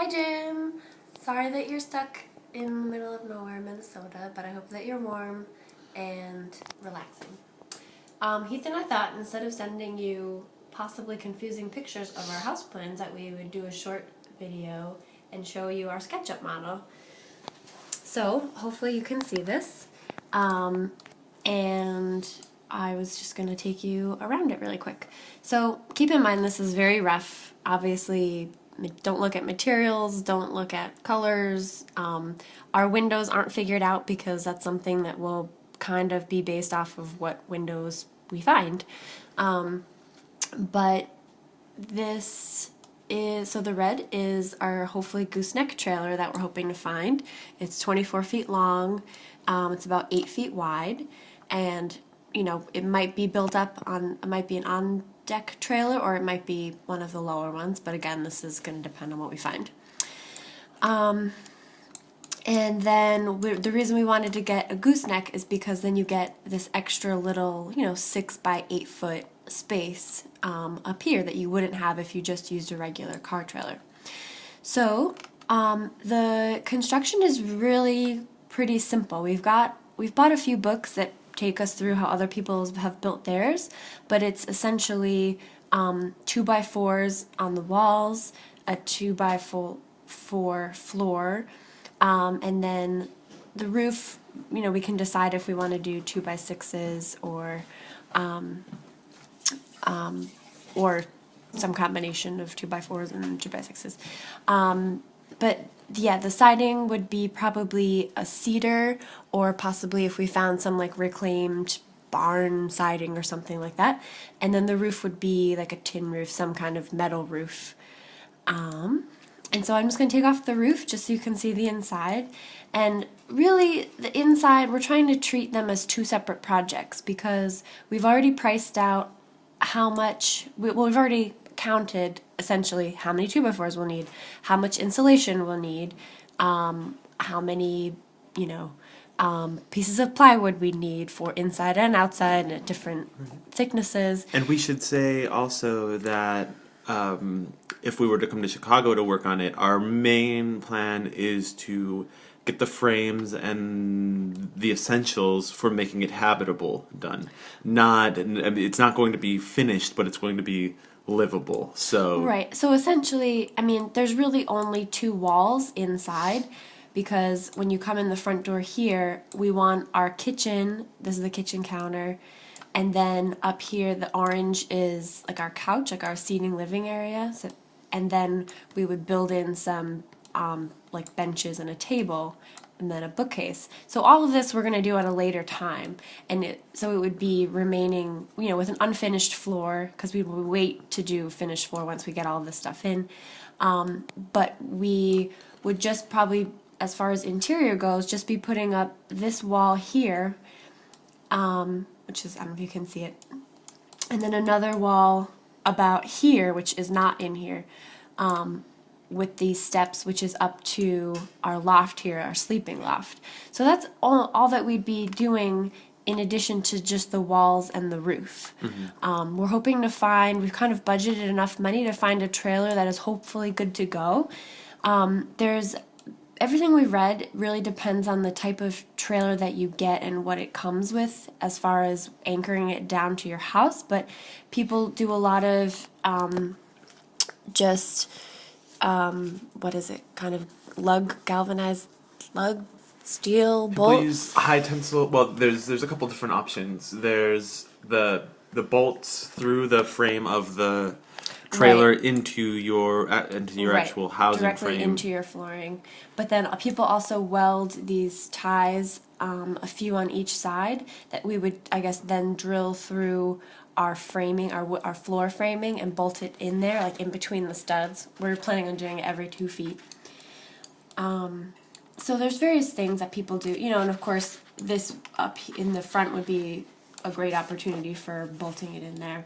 Hi Jim! Sorry that you're stuck in the middle of nowhere, Minnesota, but I hope that you're warm and relaxing. Heath and I thought instead of sending you possibly confusing pictures of our house plans that we would do a short video and show you our SketchUp model. So hopefully you can see this. And I was just going to take you around it really quick. So keep in mind this is very rough. Obviously, don't look at materials, don't look at colors. Our windows aren't figured out because that's something that will kind of be based off of what windows we find. But this is, so the red is our hopefully gooseneck trailer that we're hoping to find. It's 24 feet long, it's about 8 feet wide, and you know, it might be built up on, it might be an on-deck trailer or it might be one of the lower ones, but again, this is going to depend on what we find. And then the reason we wanted to get a gooseneck is because then you get this extra little, 6 by 8 foot space up here that you wouldn't have if you just used a regular car trailer. So the construction is really pretty simple. We've bought a few books that take us through how other people have built theirs, but it's essentially 2x4s on the walls, a 2x4 floor, and then the roof, we can decide if we want to do 2x6s or some combination of 2x4s and 2x6s. But yeah, the siding would be probably a cedar, or possibly if we found some like reclaimed barn siding or something like that. And then the roof would be like a tin roof, some kind of metal roof. And so I'm just going to take off the roof just so you can see the inside. And really, the inside, we're trying to treat them as two separate projects because we've already priced out how much, we've already counted essentially how many 2x4s we'll need, how much insulation we'll need, how many, pieces of plywood we need for inside and outside at different thicknesses. And we should say also that if we were to come to Chicago to work on it, our main plan is to get the frames and the essentials for making it habitable done. It's not going to be finished, but it's going to be livable. So right. So essentially, there's really only 2 walls inside because when you come in the front door here, we want our kitchen. This is the kitchen counter. And then up here, the orange is like our couch, like our seating living area. So, and then we would build in some like benches and a table and then a bookcase. So all of this we're going to do at a later time. And so it would be remaining, with an unfinished floor, because we will wait to do finished floor once we get all this stuff in. But we would just probably, as far as interior goes, just be putting up this wall here, which is, I don't know if you can see it, and then another wall about here, which is not in here, with these steps, which is up to our loft here, our sleeping loft. So that's all that we'd be doing in addition to just the walls and the roof. Mm-hmm. We're hoping to find, we've kind of budgeted enough money to find a trailer that is hopefully good to go. Everything we read really depends on the type of trailer that you get and what it comes with as far as anchoring it down to your house, but people do a lot of what is it, kind of galvanized lug steel bolts? People use high tensile, well, there's a couple different options. There's the bolts through the frame of the trailer into your actual housing directly frame. Into your flooring. But then people also weld these ties, a few on each side, that we would, I guess, then drill through our framing, our floor framing, and bolt it in there, like in between the studs. We're planning on doing it every 2 feet. So there's various things that people do, and of course this up in the front would be a great opportunity for bolting it in there.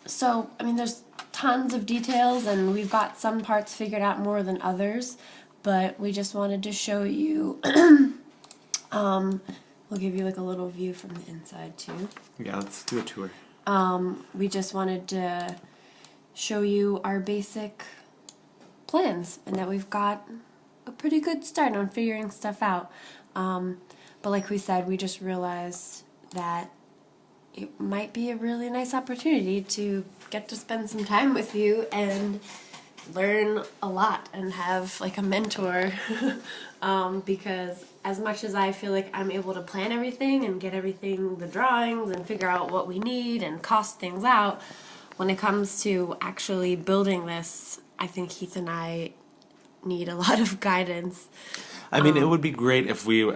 So, there's tons of details, and we've got some parts figured out more than others, but we just wanted to show you, we'll give you like a little view from the inside too. Yeah, let's do a tour. We just wanted to show you our basic plans and that we've got a pretty good start on figuring stuff out. But like we said, we just realized that it might be a really nice opportunity to get to spend some time with you and learn a lot and have like a mentor. Because as much as I feel like I'm able to plan everything and get everything, the drawings, and figure out what we need and cost things out, when it comes to actually building this, I think Heath and I need a lot of guidance. I mean, it would be great if you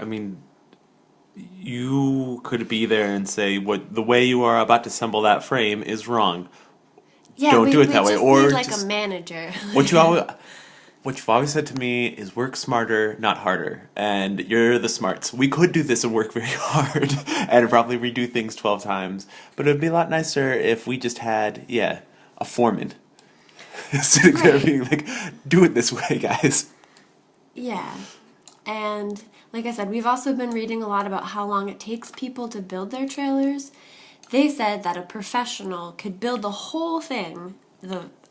could be there and say, what the way you are about to assemble that frame is wrong. Yeah, Don't do it that way. Just Or need like just, a manager. what you've always said to me is work smarter, not harder. And you're the smarts. We could do this and work very hard and probably redo things 12 times. But it would be a lot nicer if we just had, a foreman sitting there being like, do it this way, guys. Yeah. And like I said, we've also been reading a lot about how long it takes people to build their trailers. They said that a professional could build the whole thing,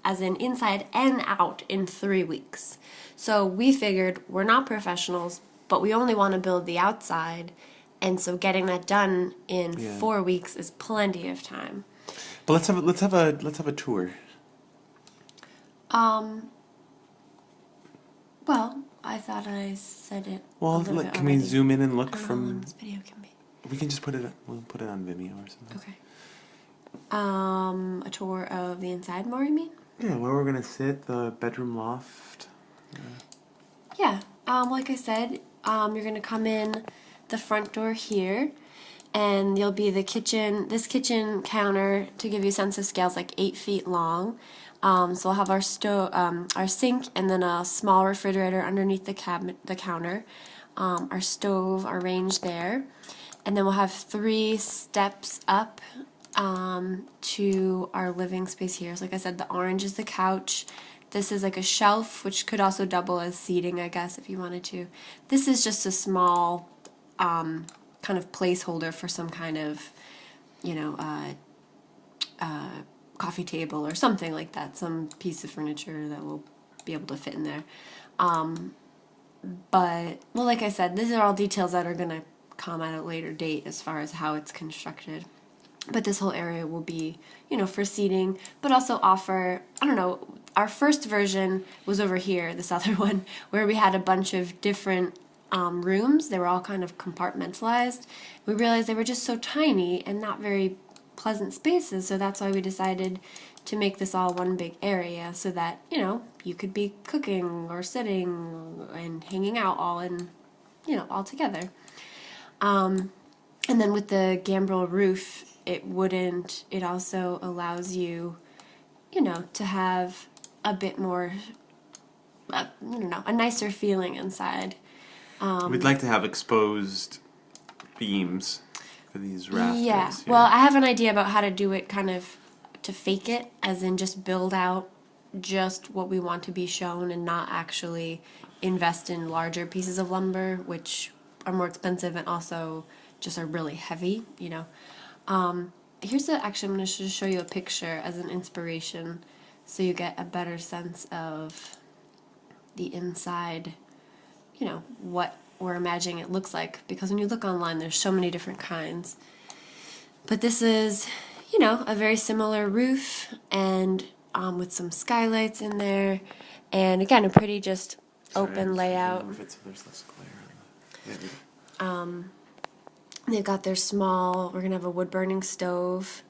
as in inside and out, in 3 weeks. So we figured we're not professionals, but we only want to build the outside, and so getting that done in 4 weeks is plenty of time. But let's have a tour. Well, I thought I said it. Well, look, can we zoom in and look I don't know how from? long this video can be. We can just put it. We'll put it on Vimeo or something. Okay. A tour of the inside more, you mean? Yeah, where we're gonna sit, the bedroom loft. Yeah. Like I said, you're gonna come in the front door here, and you'll be the kitchen. This kitchen counter, to give you a sense of scale, is like 8 feet long. So we'll have our stove, our sink, and then a small refrigerator underneath the counter. Our stove, our range there, and then we'll have 3 steps up to our living space here. So like I said, the orange is the couch. This is like a shelf, which could also double as seating, I guess, if you wanted to. This is just a small kind of placeholder for some kind of, coffee table or something like that, some piece of furniture that will be able to fit in there. But, well, like I said, these are all details that are going to come at a later date as far as how it's constructed. But this whole area will be, for seating, but also offer, our first version was over here, this other one, where we had a bunch of different rooms. They were all kind of compartmentalized. We realized they were just so tiny and not very pleasant spaces, so that's why we decided to make this all one big area so that, you could be cooking or sitting and hanging out all in, all together. And then with the gambrel roof, it also allows you, to have a bit more, a nicer feeling inside. We'd like to have exposed beams for these rafters. Yeah, well, I have an idea about how to do it, kind of to fake it, as in just build out just what we want to be shown and not actually invest in larger pieces of lumber, which are more expensive and also just are really heavy, Actually, I'm going to just show you a picture as an inspiration so you get a better sense of the inside, what we're imagining it looks like. Because when you look online, there's so many different kinds. But this is, a very similar roof and with some skylights in there. And again, a pretty just open layout. There's less glare on the... They've got their small, we're going to have a wood-burning stove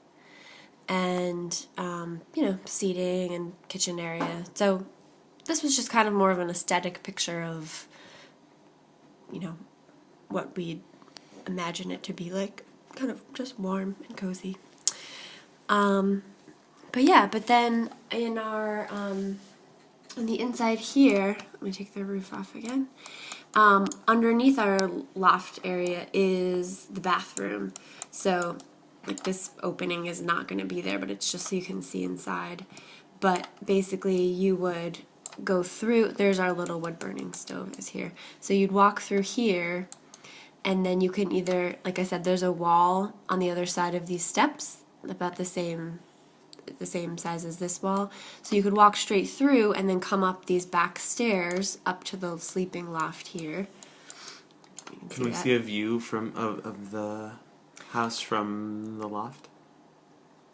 and, seating and kitchen area. So this was just kind of more of an aesthetic picture of, what we'd imagine it to be like. Kind of just warm and cozy. But then in our, on the inside here, let me take the roof off again. Underneath our loft area is the bathroom. So, like, this opening is not going to be there, but it's just so you can see inside. But basically, you would go through, there's our little wood-burning stove is here. So you'd walk through here, and then you can either, like I said, there's a wall on the other side of these steps, about the same the same size as this wall. So you could walk straight through and then come up these back stairs up to the sleeping loft here. Can we see a view from of the house from the loft?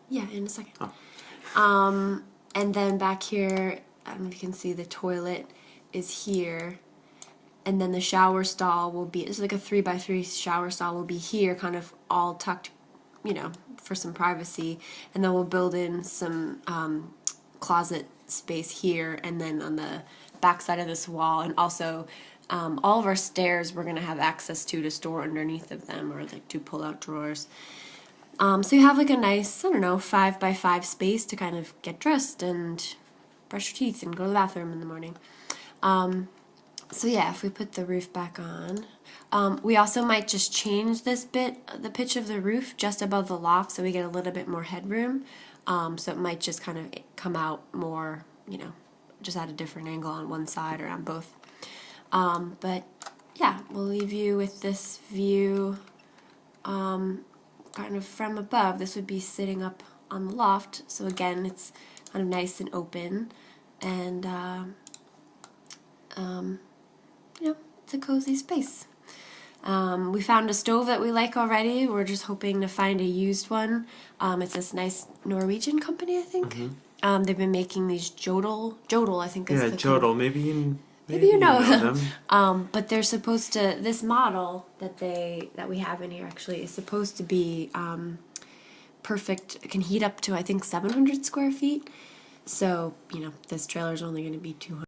Yeah, in a second. Oh. And then back here, I don't know if you can see, the toilet is here. And then the shower stall will be, it's like a 3x3 shower stall will be here, kind of all tucked, you know, for some privacy. And then we'll build in some closet space here, and then on the back side of this wall, and also all of our stairs we're going to have access to store underneath of them, or like to pull out drawers. So you have like a nice, I don't know, 5x5 space to kind of get dressed and brush your teeth and go to the bathroom in the morning. So yeah, if we put the roof back on, we also might just change this bit, the pitch of the roof just above the loft, so we get a little bit more headroom. So it might just kind of come out more, you know, just at a different angle on one side or on both. But yeah, we'll leave you with this view, kind of from above. This would be sitting up on the loft. So again, it's kind of nice and open, and you know, it's a cozy space. We found a stove that we like already. We're just hoping to find a used one. It's this nice Norwegian company, I think. Mm-hmm. They've been making these jodel, I think is the jodel. Maybe you know them. But they're supposed to, this model that we have in here actually is supposed to be perfect. It can heat up to, I think, 700 square feet. So, you know, this trailer is only going to be 200.